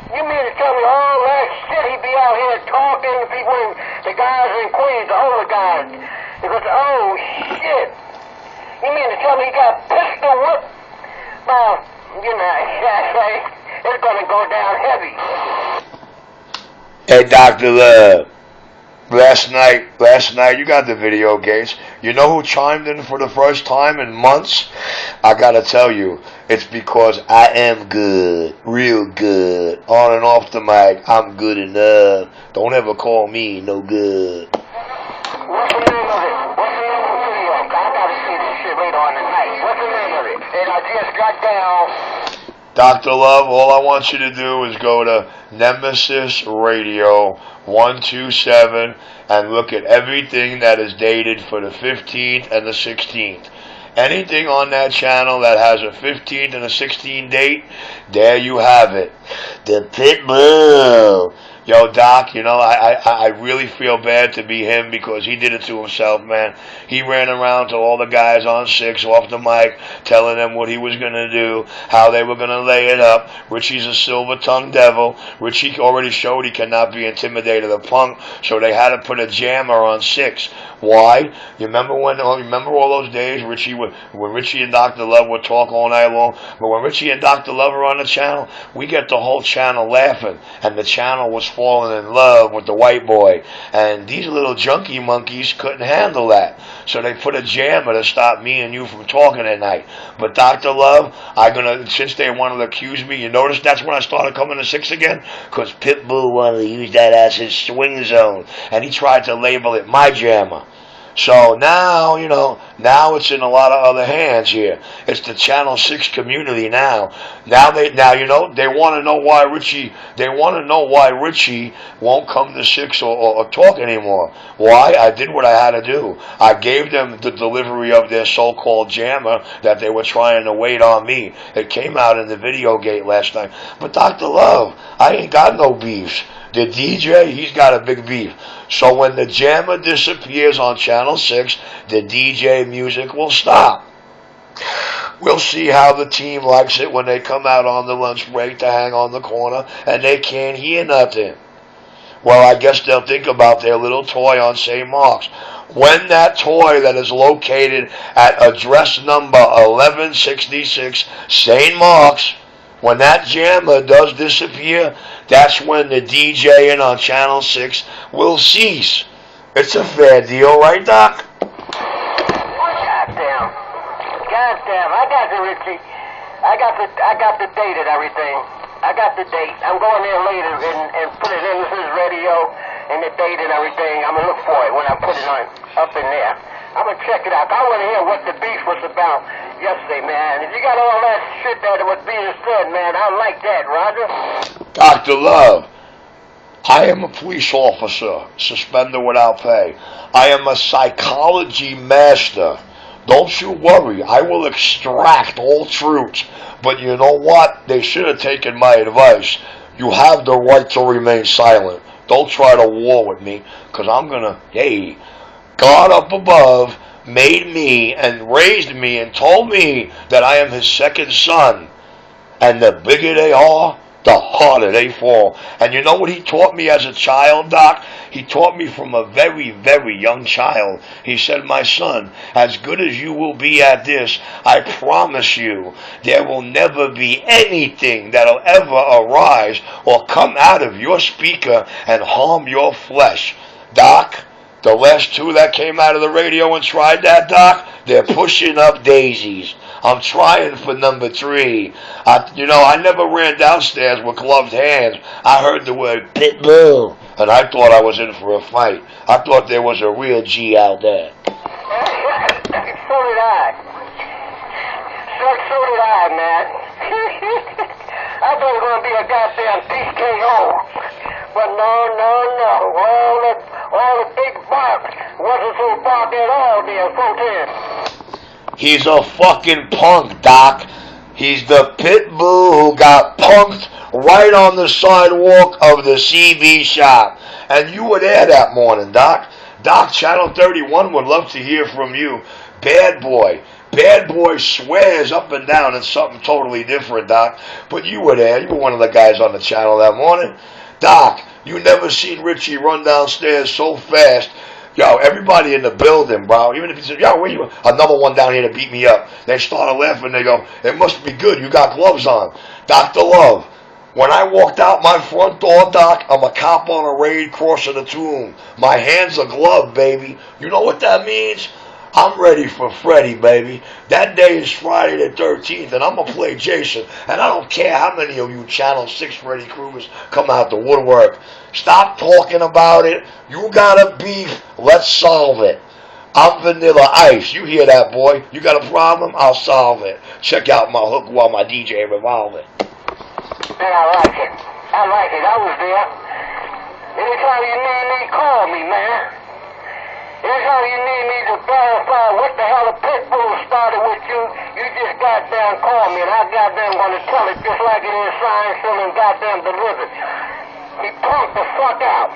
You mean to tell me all that shit he be out here talking to people, in, the guys in Queens, the older guys? Because, oh, shit. You mean to tell me he got pistol whipped? Well, you know, it's gonna go down heavy. Hey, Dr. Love. Last night, you got the video, Gates. You know who chimed in for the first time in months? I gotta tell you, it's because I am good, real good. On and off the mic, I'm good enough. Don't ever call me no good. What's the name of it? What's the name of the video? I gotta see this shit later on tonight. What's the name of it? And I just got down. Dr. Love, all I want you to do is go to Nemesis Radio 127 and look at everything that is dated for the 15th and the 16th. Anything on that channel that has a 15th and a 16th date, there you have it. The Pitbull. Yo, Doc, you know, I really feel bad to be him because he did it to himself, man. He ran around to all the guys on 6 off the mic, telling them what he was going to do, how they were going to lay it up. Richie's a silver-tongued devil. Richie already showed he cannot be intimidated or punk, so they had to put a jammer on 6. Why? You remember all those days when Richie and Dr. Love would talk all night long? But when Richie and Dr. Love are on the channel, we get the whole channel laughing, and the channel was falling in love with the white boy. And these little junkie monkeys couldn't handle that. So they put a jammer to stop me and you from talking at night. But Dr. Love, since they wanted to accuse me, you notice that's when I started coming to 6 again? Because Pitbull wanted to use that as his swing zone. And he tried to label it my jammer. So now, now it's in a lot of other hands here. It's the Channel 6 community now. Now they want to know why Richie won't come to 6 or talk anymore. Why? I did what I had to do. I gave them the delivery of their so-called jammer that they were trying to wait on me. It came out in the video gate last night. But Dr. Love, I ain't got no beefs. The DJ, he's got a big beef. So when the jammer disappears on Channel 6, the DJ music will stop. We'll see how the team likes it when they come out on the lunch break to hang on the corner and they can't hear nothing. Well, I guess they'll think about their little toy on St. Mark's. When that toy that is located at address number 1166 St. Mark's, when that jammer does disappear, that's when the DJing on Channel 6 will cease. It's a fair deal, right, Doc? Goddamn, I got the Richie. I got the date and everything. I got the date. I'm going there later and put it in his radio and the date and everything. I'm gonna look for it when I put it on up in there. I'm gonna check it out. I want to hear what the beef was about yesterday, man. If you got all that shit that was being said, man, I like that, Roger. Dr. Love, I am a police officer, suspended without pay. I am a psychology master. Don't you worry, I will extract all truths. But you know what? They should have taken my advice. You have the right to remain silent. Don't try to war with me, because I'm gonna, God up above made me and raised me and told me that I am his second son. And the bigger they are, the harder they fall. And you know what he taught me as a child, Doc? He taught me from a very, very young child. He said, my son, as good as you will be at this, I promise you, there will never be anything that'll ever arise or come out of your speaker and harm your flesh. Doc, the last 2 that came out of the radio and tried that, Doc, they're pushing up daisies. I'm trying for number 3. I never ran downstairs with gloved hands. I heard the word Pitbull, and I thought I was in for a fight. I thought there was a real G out there. So did I. So did I, man. I thought it was going to be a goddamn TKO. But no. All the big bark wasn't so bark at all there, 410. He's a fucking punk, Doc. He's the Pitbull who got punked right on the sidewalk of the CB shop. And you were there that morning, Doc. Doc, Channel 31 would love to hear from you. Bad boy. Bad Boy swears up and down it's something totally different, Doc. But you were there. You were one of the guys on the channel that morning. Doc, you never seen Richie run downstairs so fast. Yo, everybody in the building, bro. Even if he said, yo, where you? Another one down here to beat me up. They started laughing. They go, it must be good. You got gloves on. Dr. Love, when I walked out my front door, Doc, I'm a cop on a raid crossing the tomb. My hands are gloved, baby. You know what that means? I'm ready for Freddy, baby. That day is Friday the 13th, and I'm going to play Jason. And I don't care how many of you Channel 6 Freddy Kruegers come out the woodwork. Stop talking about it. You got a beef. Let's solve it. I'm Vanilla Ice. You hear that, boy? You got a problem? I'll solve it. Check out my hook while my DJ revolve it. Man, I like it. I like it. I was there. Anytime you need me, call me, man. Anytime you need me to verify what the hell a pit bull started with you, you just goddamn call me, and I goddamn gonna tell it just like it is signed, sealed, and goddamn delivered. He punked the fuck out.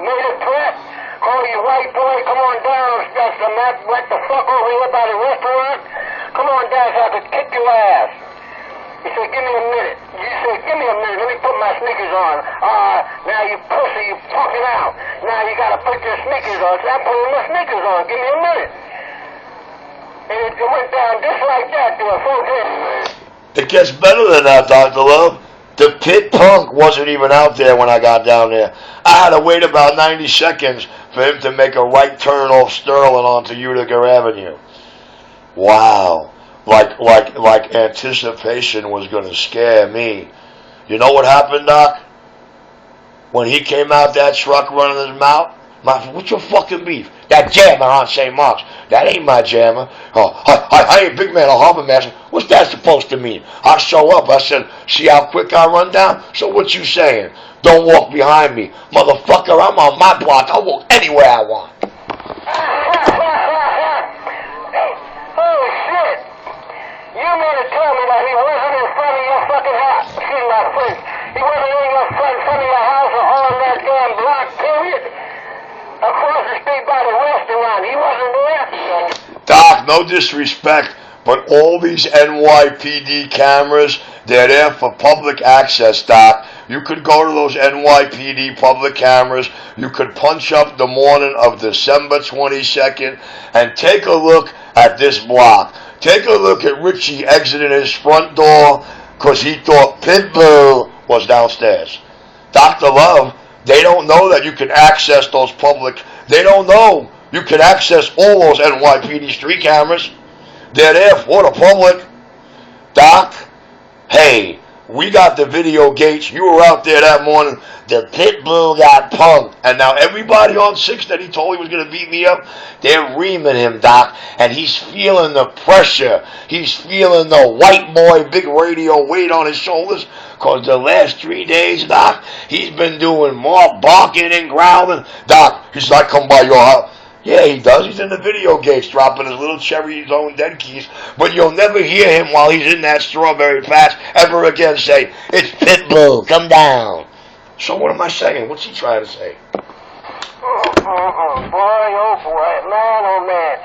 Made a threat. Call you white boy, come on down. That's the map. What the fuck over here by the restaurant? Come on down so I can kick your ass. He said, give me a minute. You said, give me a minute. Let me put my sneakers on. Now you pussy, you punking out. Now you gotta put your sneakers on. So I'm putting my sneakers on. Give me a minute. And it went down just like that to a full hit. It gets better than that, Dr. Love. The pit punk wasn't even out there when I got down there. I had to wait about 90 seconds for him to make a right turn off Sterling onto Utica Avenue. Wow. Like anticipation was going to scare me. You know what happened, Doc? When he came out that truck running his mouth, what's your fucking beef? That jammer on St. Mark's. That ain't my jammer. Oh, I ain't big man or harbor master. What's that supposed to mean? I show up. I said, see how quick I run down? So what you saying? Don't walk behind me. Motherfucker, I'm on my block. I'll walk anywhere I want. Oh, shit. You mean to tell me that he wasn't in front of your fucking house? Excuse my French. He wasn't in your front of your house or on that damn block, period? Across the street by the restaurant. He wasn't there. Doc, no disrespect, but all these NYPD cameras, they're there for public access, Doc. You could go to those NYPD public cameras. You could punch up the morning of December 22nd and take a look at this block. Take a look at Richie exiting his front door because he thought Pitbull was downstairs. Dr. Love, they don't know that you can access those public. They don't know you can access all those NYPD street cameras. They're there for the public. Doc, hey, we got the video gates. You were out there that morning. The pit bull got punked. And now everybody on 6 that he told he was going to beat me up, they're reaming him, Doc. And he's feeling the pressure. He's feeling the white boy big radio weight on his shoulders. Because the last 3 days, Doc, he's been doing more barking and growling. Doc, he's like, come by your house. Yeah, he does. He's in the video gates, dropping his little cherry zone dead keys. But you'll never hear him while he's in that strawberry patch ever again say, it's Pitbull, come down. So what am I saying? What's he trying to say? Boy, oh boy, man, oh man.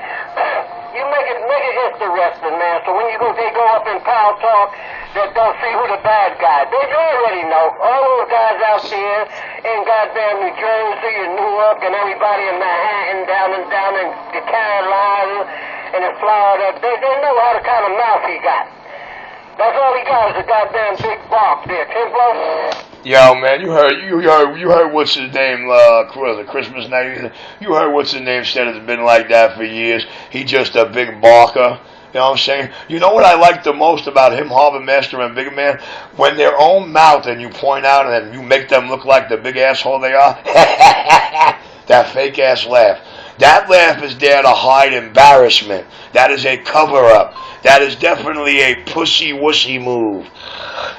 You make it interesting, man. So when they go up in Power Talk, they don't see who the bad guy. They already know. All those guys out there in goddamn New Jersey and Newark and everybody in Manhattan, down in the Carolinas and in Florida, they know how the kind of mouth he got. That's all he got is a goddamn big box there. Timbro? Yo, man, you heard what's his name, Christmas night? You heard what's his name said it's been like that for years. He just a big barker. You know what I'm saying? You know what I like the most about him, Harvard Master and Big Man? When their own mouth and you point out and you make them look like the big asshole they are. That fake ass laugh. That laugh is there to hide embarrassment. That is a cover-up. That is definitely a pussy-wussy move.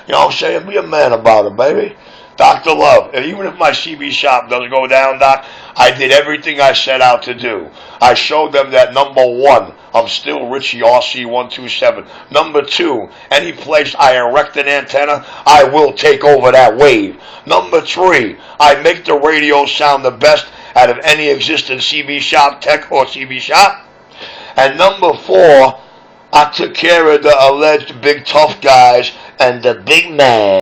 You know what I'm saying? Be a man about it, baby. Dr. Love, even if my CB shop doesn't go down, Doc, I did everything I set out to do. I showed them that number 1, I'm still Richie RC127. Number 2, any place I erect an antenna, I will take over that wave. Number 3, I make the radio sound the best out of any existing CB shop tech or CB shop. And number 4, I took care of the alleged big tough guys and the big man.